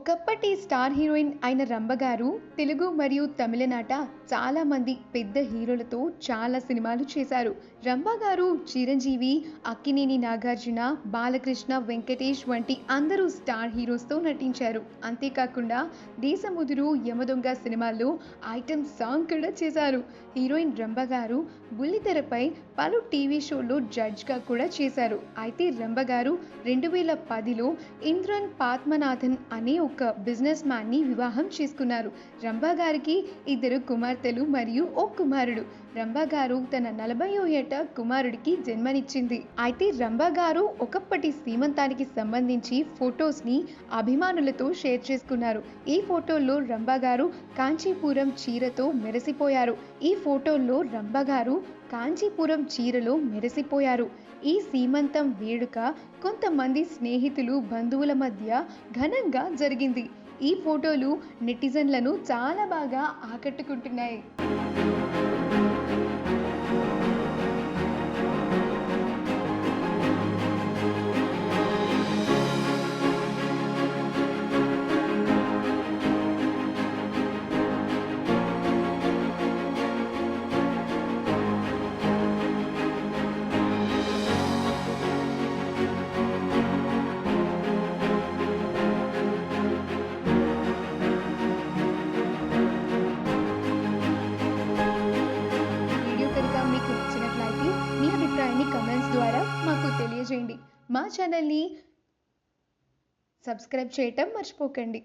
ఒకప్పటి star heroine అయిన రంభ గారు తెలుగు మరియు తమిళనాట చాలా మంది పెద్ద హీరోలతో చాలా సినిమాలు చేశారు. రంభ గారు చిరంజీవి, అక్కినేని నాగార్జున, బాలకృష్ణ, వెంకటేష్ వంటి అందరూ స్టార్ హీరోస్తో నటించారు. అంతేకాకుండా దేశముదురు, యమదొంగ సినిమాల్లో ఐటెం సాంగ్ కూడా చేశారు. హీరోయిన్ రంభ గారు బుల్లితెరపై పలు టీవీ షోల్లో జడ్జ్గా కూడా చేశారు. అయితే రంభ గారు 2010లో ఇంద్రన్ పాత్మనాథన్ అనే ఒక బిజినెస్ మ్యాన్ని వివాహం చేసుకున్నారు. రంభ గారికి ఇద్దరు కుమార్తెలు మరియు ఓ కుమారుడు. రంభ గారు తన 40వ ఏట కుమారుడికి జన్మనిచ్చింది. అయితే రంభ గారు ఒకప్పటి సీమంతానికి సంబంధించి ఫొటోస్ ని అభిమానులతో షేర్ చేసుకున్నారు. ఈ ఫోటోల్లో రంభ గారు కాంచీపురం చీరతో మెరిసిపోయారు. ఈ ఫోటోల్లో రంభ గారు కాంచీపురం చీరలో మెరిసిపోయారు. ఈ సీమంతం వేడుక కొంతమంది స్నేహితులు, బంధువుల మధ్య ఘనంగా జరిగింది. ఈ ఫోటోలు నెటిజన్లను చాలా బాగా ఆకట్టుకుంటున్నాయి. వీడియో కనుక మీకు నచ్చినట్లయితే మీ అభిప్రాయాన్ని కమెంట్స్ ద్వారా మాకు తెలియజేయండి. మా ఛానల్ని సబ్స్క్రైబ్ చేయటం మర్చిపోకండి.